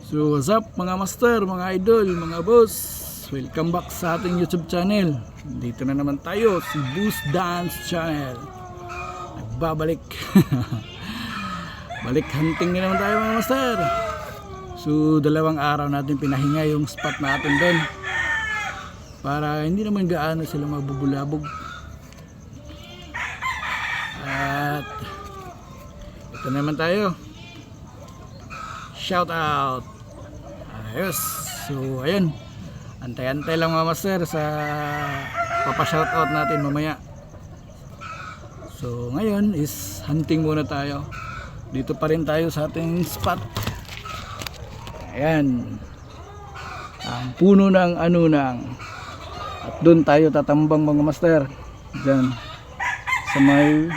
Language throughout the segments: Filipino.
So what's up mga master, mga idol, mga boss, welcome back sa ating YouTube channel. Dito na naman tayo, si Boost Dance Channel. Nagbabalik. Balik hunting na naman tayo mga master. So 2 araw natin pinahinga yung spot natin doon, para hindi naman gaano sila mabubulabog. At ito naman tayo, shout out. Ayos. So ayun, antay-antay lang mga master sa papa-shoutout natin mamaya. So ngayon is hunting muna tayo. Dito pa rin tayo sa ating spot. Ayan, ang puno ng anunang. At doon tayo tatambang mga master, dyan sa may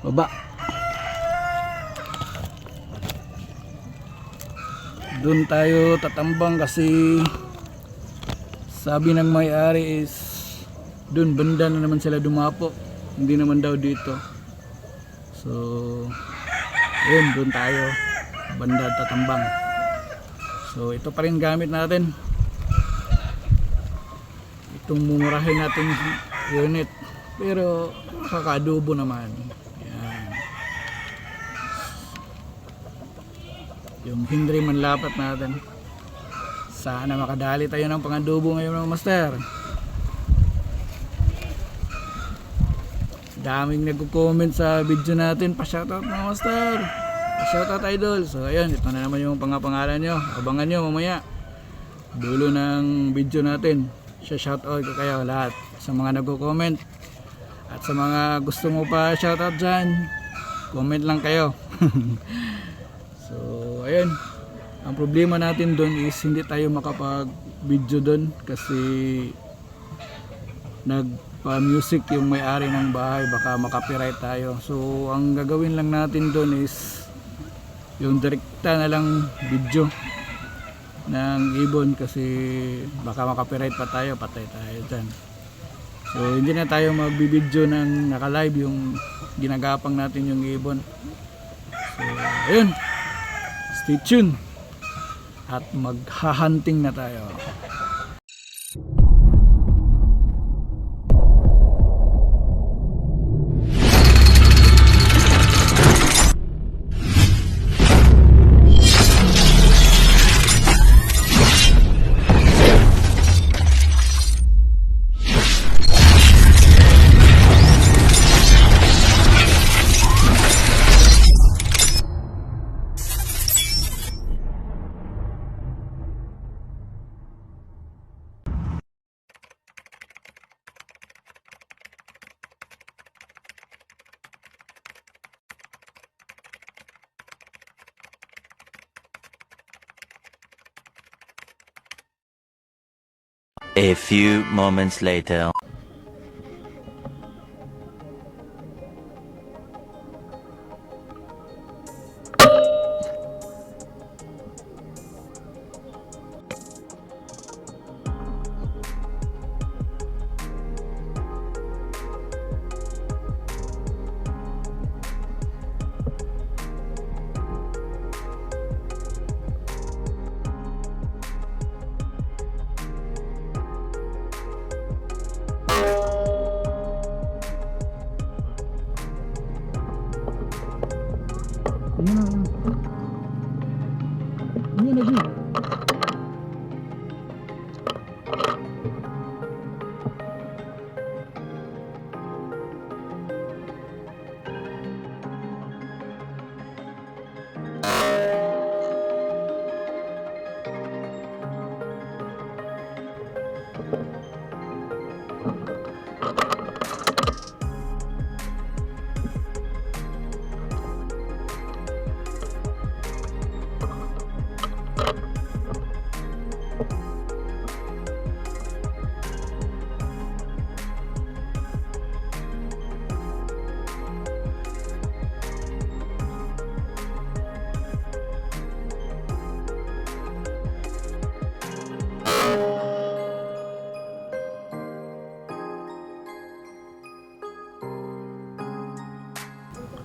baba. Doon tayo tatambang kasi sabi ng may-ari is doon banda na naman sila dumapo, hindi naman daw dito. So yun, doon tayo banda tatambang. So ito pa rin gamit natin, itong mumurahin natin unit, pero nakaka-adobo naman. Yung Henry manlapat natin, sana makadali tayo ng pangadobo ngayon mga master. Daming nagko-comment sa video natin, pa-shoutout mga master, pa-shoutout idol. So ayun, ito na naman yung pangalan nyo, abangan nyo mamaya dulo ng video natin. Shoutout ko kayo lahat sa mga nagko-comment, at sa mga gusto mo pa shoutout dyan, comment lang kayo. So ayun, ang problema natin doon is hindi tayo makapag video doon kasi nagpa-music yung may-ari ng bahay, baka makapiright tayo. So ang gagawin lang natin doon is yung direkta na lang video ng ibon, kasi baka makapiright pa tayo, patay tayo dyan. So hindi na tayo magbibideo ng naka-live yung ginagapang natin yung ibon. So ayun, stay tuned at magha-hunting na tayo. A few moments later. Ayan lagi.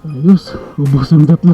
Ayos, ubos ang tatlo.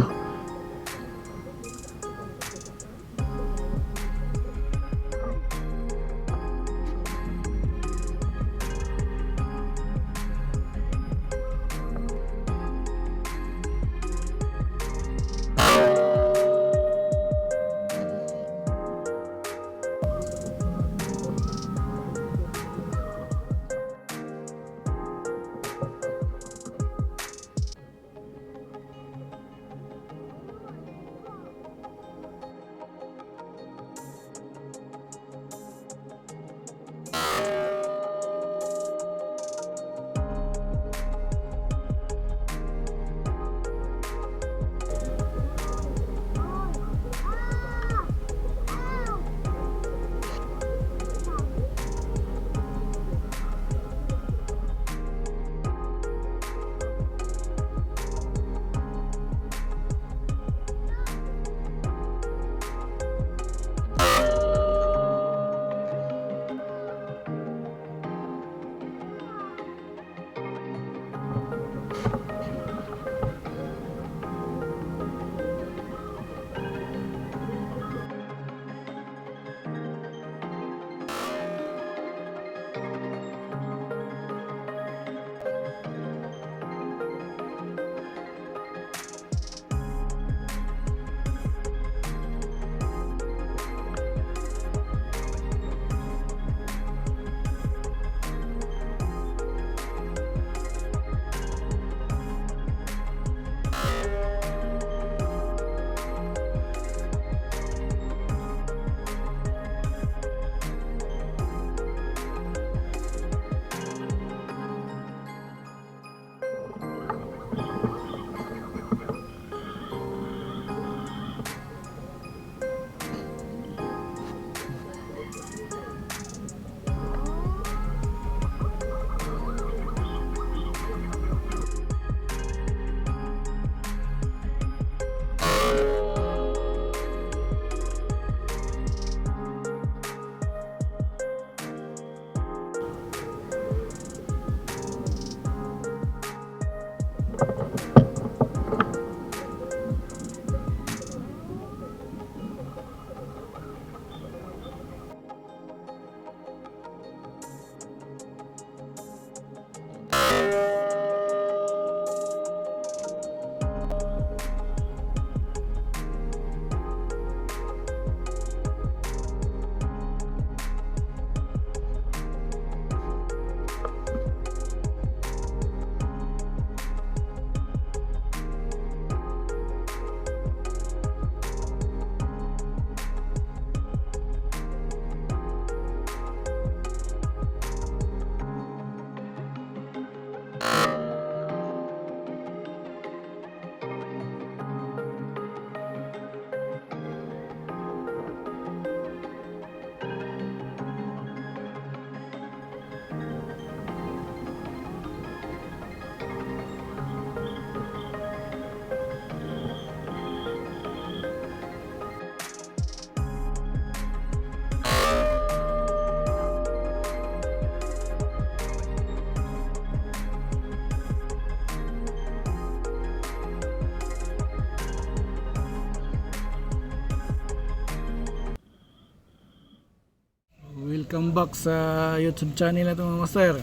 Welcome back sa YouTube channel na ito mga master.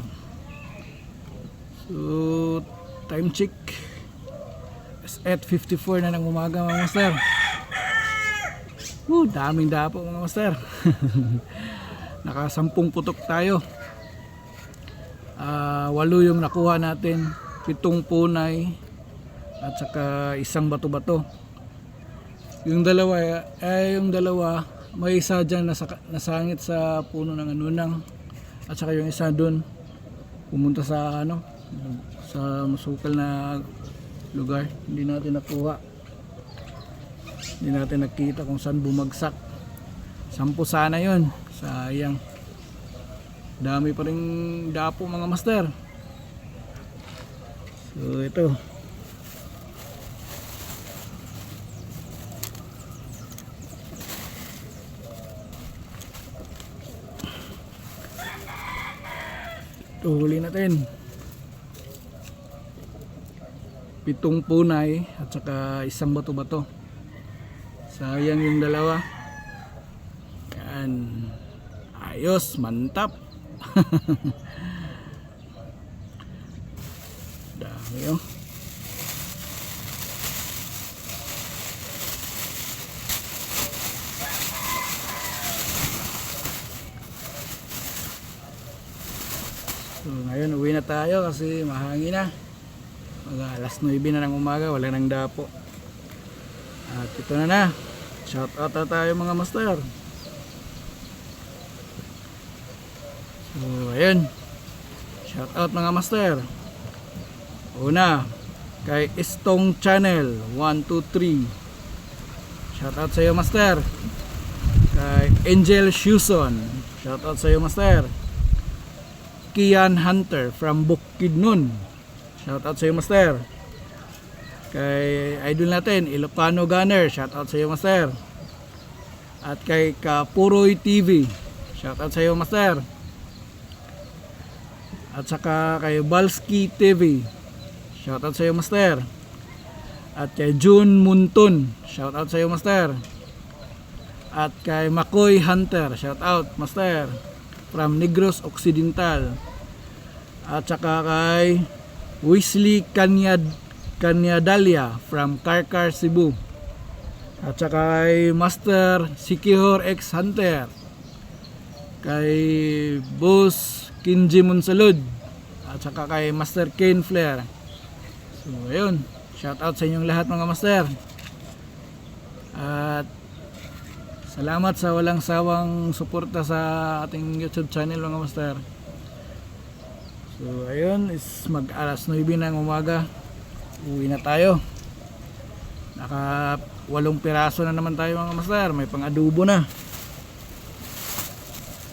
So time check is 8:54 na ng umaga mga master. Daming dapo mga master. Naka 10 putok tayo. 8 yung nakuha natin, 7 punay at saka 1 bato-bato. Yung dalawa may isa dyan nasangit sa puno ng anunang, at saka yung isa dun pumunta sa sa masukal na lugar. Hindi natin nakuha, hindi natin nakita kung saan bumagsak. 10 sana yun, sayang. Dami pa rin dapo mga master. So ito, huli natin 7 punay at saka 1 bato-bato. Sayang yung dalawa. Yan, ayos, mantap. Dami oh. So ngayon uwi na tayo kasi mahangin na. Alas 9 na ng umaga, wala nang dapo. At ito na. Shout out na tayo mga master. So ayun, shout out mga master. Una kay Istong Channel 123, shout out sa iyo master. Kay Angel Shuson, shout out sa iyo master. Kian Hunter from Bukidnon, shout out sa iyo master. Kay idol natin Ilocano Gunner, shout out sa iyo master. At kay Kapuroy TV, shout out sa iyo master. At saka kay Balski TV, shout out sa iyo master. At kay June Munton, shout out sa iyo master. At kay Makoy Hunter, shout out master from Negros Occidental. At saka kay Wesley Kanyadalia from Karkar, Cebu. At saka kay Master Sikihor X Hunter, kay Boss Kinji Monsalud, at saka kay Master Ken Flair. So ayun, shout out sa inyong lahat mga master. At salamat sa walang sawang suporta sa ating YouTube channel mga master. So ayun, is mag alas 9 ng umaga, uwi na tayo. Naka 8 piraso na naman tayo mga master, may pang adobo na.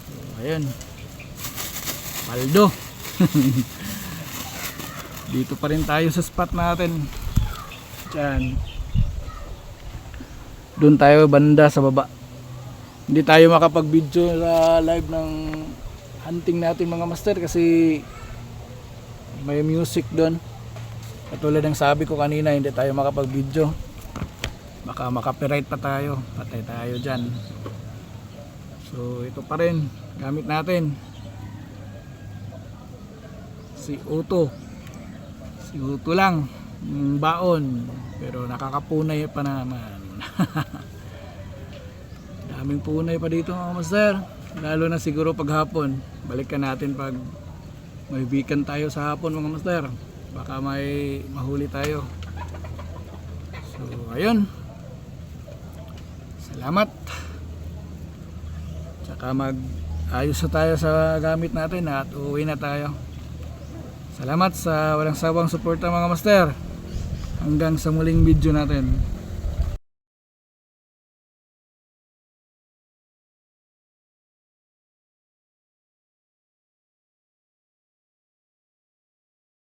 So ayun, paldo. Dito pa rin tayo sa spot natin. Diyan. Doon tayo banda sa baba. Hindi tayo makapag-video sa live ng hunting natin mga master kasi may music doon. Katulad ng sabi ko kanina, hindi tayo makapag-video. Baka makapiright pa tayo. Patay tayo dyan. So ito pa rin gamit natin. Si Uto lang yung baon, pero nakakapunay pa naman. Daming punay pa dito mga master, lalo na siguro pag hapon. Balikan natin pag may weekend tayo sa hapon mga master, baka may mahuli tayo. So ayun, salamat. Tsaka mag ayos na tayo sa gamit natin at uuwi na tayo. Salamat sa walang sawang suporta mga master. Hanggang sa muling video natin.